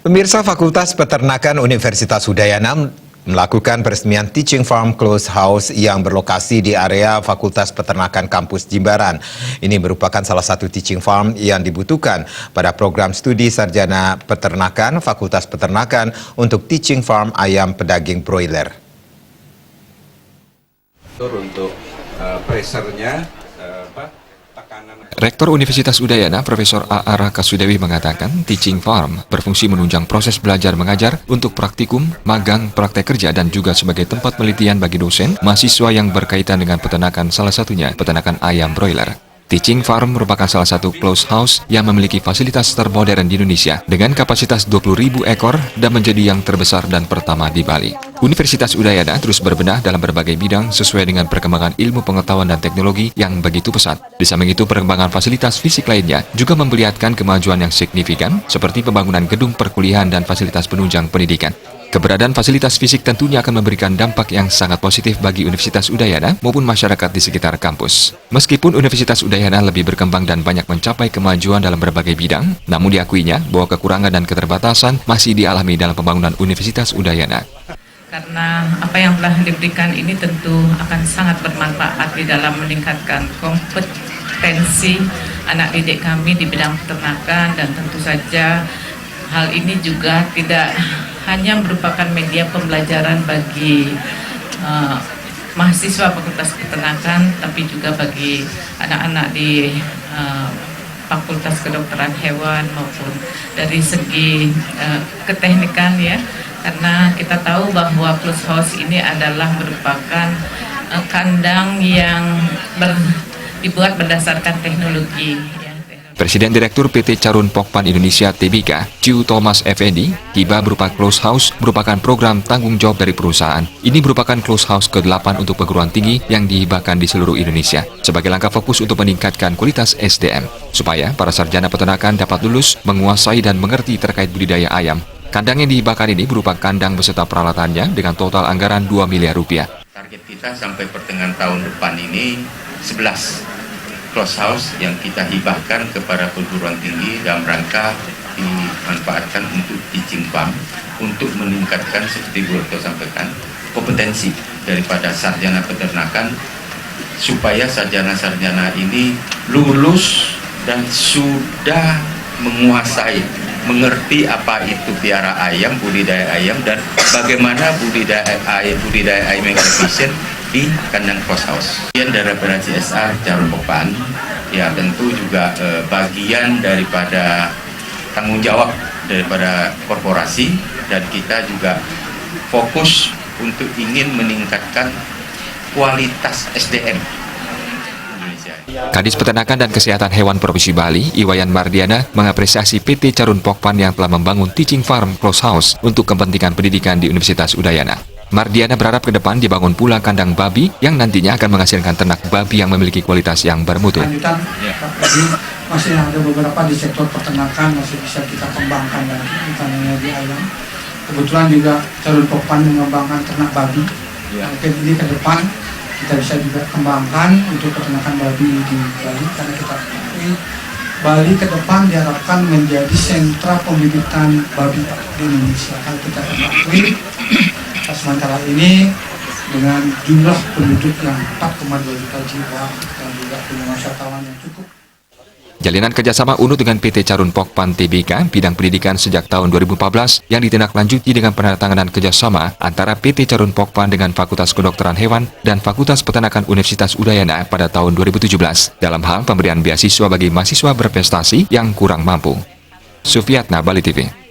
Pemirsa, Fakultas Peternakan Universitas Udayana melakukan peresmian Teaching Farm Closed House yang berlokasi di area Fakultas Peternakan Kampus Jimbaran. Ini merupakan salah satu teaching farm yang dibutuhkan pada program studi sarjana peternakan Fakultas Peternakan untuk teaching farm ayam pedaging broiler. Untuk pressure-nya, Rektor Universitas Udayana, Profesor A.A. Rakasudewi mengatakan, teaching farm berfungsi menunjang proses belajar mengajar untuk praktikum, magang, praktek kerja, dan juga sebagai tempat penelitian bagi dosen, mahasiswa yang berkaitan dengan peternakan, salah satunya peternakan ayam broiler. Teaching Farm merupakan salah satu closed house yang memiliki fasilitas termodern di Indonesia dengan kapasitas 20.000 ekor dan menjadi yang terbesar dan pertama di Bali. Universitas Udayana terus berbenah dalam berbagai bidang sesuai dengan perkembangan ilmu pengetahuan dan teknologi yang begitu pesat. Di samping itu, perkembangan fasilitas fisik lainnya juga memperlihatkan kemajuan yang signifikan seperti pembangunan gedung perkuliahan dan fasilitas penunjang pendidikan. Keberadaan fasilitas fisik tentunya akan memberikan dampak yang sangat positif bagi Universitas Udayana maupun masyarakat di sekitar kampus. Meskipun Universitas Udayana lebih berkembang dan banyak mencapai kemajuan dalam berbagai bidang, namun diakuinya bahwa kekurangan dan keterbatasan masih dialami dalam pembangunan Universitas Udayana. Karena apa yang telah diberikan ini tentu akan sangat bermanfaat di dalam meningkatkan kompetensi anak didik kami di bidang peternakan, dan tentu saja hal ini juga tidak hanya merupakan media pembelajaran bagi mahasiswa Fakultas Peternakan, tapi juga bagi anak-anak di Fakultas Kedokteran Hewan maupun dari segi keteknikan, ya, karena kita tahu bahwa closed house ini adalah merupakan kandang yang dibuat berdasarkan teknologi. Presiden Direktur PT Carun Pokpan Indonesia Tbk, Ciu Thomas Effendi, tiba berupa closed house merupakan program tanggung jawab dari perusahaan. Ini merupakan closed house ke-8 untuk perguruan tinggi yang dihibahkan di seluruh Indonesia sebagai langkah fokus untuk meningkatkan kualitas SDM, supaya para sarjana peternakan dapat lulus, menguasai dan mengerti terkait budidaya ayam. Kandang yang dihibahkan ini berupa kandang beserta peralatannya dengan total anggaran 2 miliar rupiah. Target kita sampai pertengahan tahun depan ini 11 closed house yang kita hibahkan kepada perguruan tinggi dalam rangka dimanfaatkan untuk teaching farm untuk meningkatkan, seperti Bu Rektor sampaikan, kompetensi daripada sarjana peternakan supaya sarjana-sarjana ini lulus dan sudah menguasai, mengerti apa itu piara ayam, budidaya ayam, dan bagaimana budidaya ayam yang efisien di kandang closed house. Bagian daripada CSR Carun Pokpan, ya tentu juga bagian daripada tanggung jawab daripada korporasi, dan kita juga fokus untuk ingin meningkatkan kualitas SDM Indonesia. Kadis Peternakan dan Kesehatan Hewan Provinsi Bali, Iwayan Mardiana, mengapresiasi PT Carun Pokpan yang telah membangun teaching farm closed house untuk kepentingan pendidikan di Universitas Udayana. Mardiana berharap ke depan dibangun pula kandang babi yang nantinya akan menghasilkan ternak babi yang memiliki kualitas yang bermutu. Jadi masih ada beberapa di sektor peternakan masih bisa kita kembangkan lagi, misalnya di ayam. Kebetulan juga Carun Pokpan mengembangkan ternak babi. Mungkin ini ke depan kita bisa juga kembangkan untuk peternakan babi di Bali, karena kita Bali ke depan diharapkan menjadi sentra pembibitan babi di Indonesia. Kalau kita ketahui, sementara ini dengan jumlah penduduk yang 4,2 juta jiwa dan juga jumlah wisatawan yang cukup. Jalinan kerjasama UNU dengan PT Carun Pokpan Tbk bidang pendidikan sejak tahun 2014 yang ditindaklanjuti dengan penandatanganan kerjasama antara PT Carun Pokpan dengan Fakultas Kedokteran Hewan dan Fakultas Peternakan Universitas Udayana pada tahun 2017 dalam hal pemberian beasiswa bagi mahasiswa berprestasi yang kurang mampu. Sufiatna, Bali TV.